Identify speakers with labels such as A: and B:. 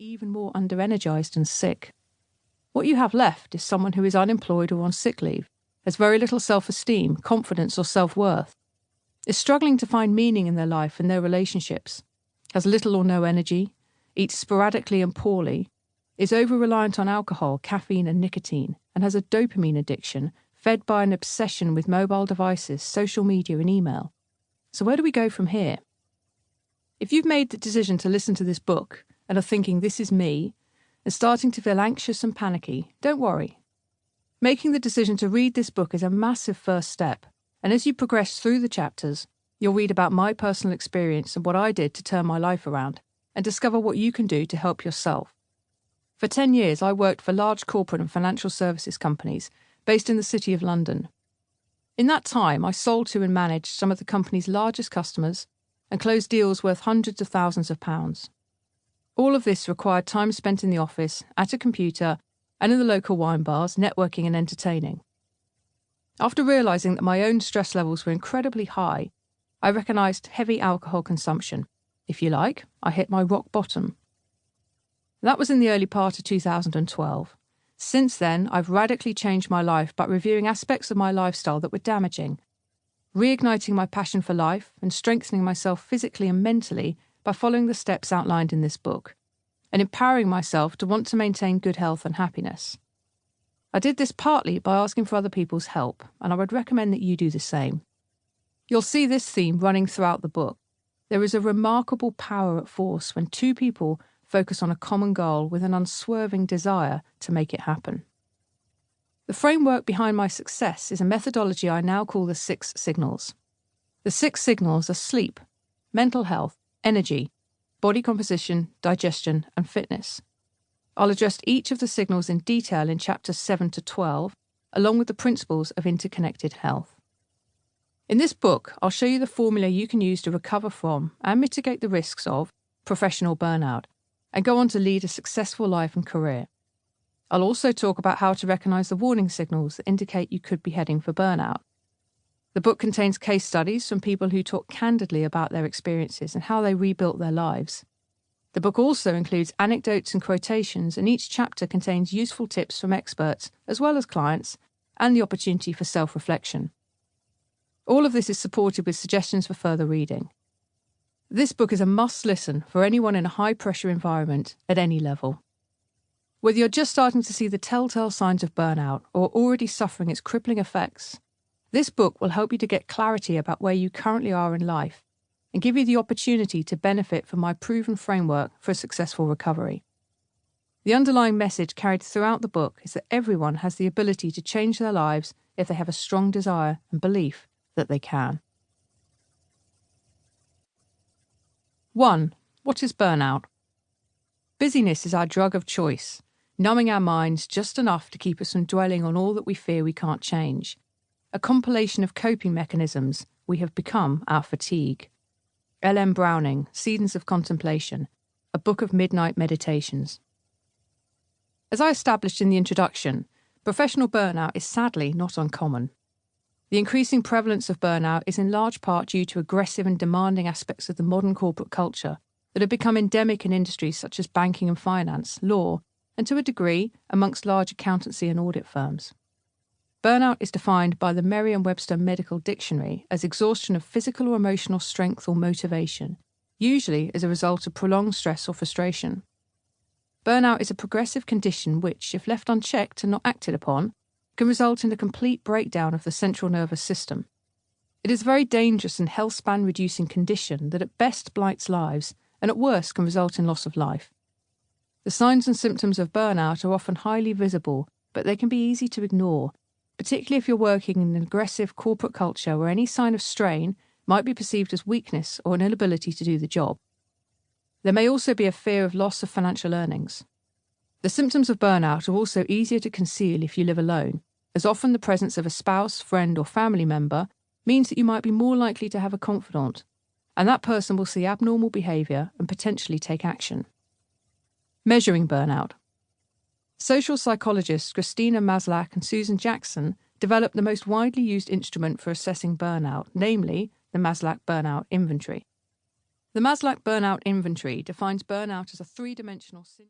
A: even more underenergized and sick. What you have left is someone who is unemployed or on sick leave, has very little self-esteem, confidence or self-worth, is struggling to find meaning in their life and their relationships, has little or no energy, eats sporadically and poorly, is over-reliant on alcohol, caffeine and nicotine, and has a dopamine addiction fed by an obsession with mobile devices, social media and email. So where do we go from here? If you've made the decision to listen to this book and are thinking this is me, and starting to feel anxious and panicky, don't worry. Making the decision to read this book is a massive first step, and as you progress through the chapters, you'll read about my personal experience and what I did to turn my life around, and discover what you can do to help yourself. For 10 years, I worked for large corporate and financial services companies based in the City of London. In that time, I sold to and managed some of the company's largest customers and closed deals worth hundreds of thousands of pounds. All of this required time spent in the office, at a computer, and in the local wine bars, networking and entertaining. After realising that my own stress levels were incredibly high, I recognised heavy alcohol consumption. If you like, I hit my rock bottom. That was in the early part of 2012. Since then, I've radically changed my life by reviewing aspects of my lifestyle that were damaging, reigniting my passion for life and strengthening myself physically and mentally by following the steps outlined in this book, and empowering myself to want to maintain good health and happiness. I did this partly by asking for other people's help, and I would recommend that you do the same. You'll see this theme running throughout the book. There is a remarkable power at force when two people focus on a common goal with an unswerving desire to make it happen. The framework behind my success is a methodology I now call the 6 signals. The 6 signals are sleep, mental health, energy, body composition, digestion, and fitness. I'll address each of the signals in detail in chapters 7 to 12, along with the principles of interconnected health. In this book, I'll show you the formula you can use to recover from and mitigate the risks of professional burnout, and go on to lead a successful life and career. I'll also talk about how to recognise the warning signals that indicate you could be heading for burnout. The book contains case studies from people who talk candidly about their experiences and how they rebuilt their lives. The book also includes anecdotes and quotations, and each chapter contains useful tips from experts, as well as clients, and the opportunity for self-reflection. All of this is supported with suggestions for further reading. This book is a must-listen for anyone in a high-pressure environment at any level. Whether you're just starting to see the telltale signs of burnout or already suffering its crippling effects, this book will help you to get clarity about where you currently are in life and give you the opportunity to benefit from my proven framework for a successful recovery. The underlying message carried throughout the book is that everyone has the ability to change their lives if they have a strong desire and belief that they can. 1. What is burnout? Busyness is our drug of choice, numbing our minds just enough to keep us from dwelling on all that we fear we can't change. A compilation of coping mechanisms we have become our fatigue. L.M. Browning, Seasons of Contemplation, a book of midnight meditations. As I established in the introduction, professional burnout is sadly not uncommon. The increasing prevalence of burnout is in large part due to aggressive and demanding aspects of the modern corporate culture that have become endemic in industries such as banking and finance, law, and to a degree amongst large accountancy and audit firms. Burnout is defined by the Merriam-Webster Medical Dictionary as exhaustion of physical or emotional strength or motivation, usually as a result of prolonged stress or frustration. Burnout is a progressive condition which, if left unchecked and not acted upon, can result in a complete breakdown of the central nervous system. It is a very dangerous and healthspan reducing condition that at best blights lives and at worst can result in loss of life. The signs and symptoms of burnout are often highly visible, but they can be easy to ignore, particularly if you're working in an aggressive corporate culture where any sign of strain might be perceived as weakness or an inability to do the job. There may also be a fear of loss of financial earnings. The symptoms of burnout are also easier to conceal if you live alone, as often the presence of a spouse, friend or family member means that you might be more likely to have a confidant, and that person will see abnormal behaviour and potentially take action. Measuring burnout. Social psychologists Christina Maslach and Susan Jackson developed the most widely used instrument for assessing burnout, namely the Maslach Burnout Inventory. The Maslach Burnout Inventory defines burnout as a three-dimensional syndrome.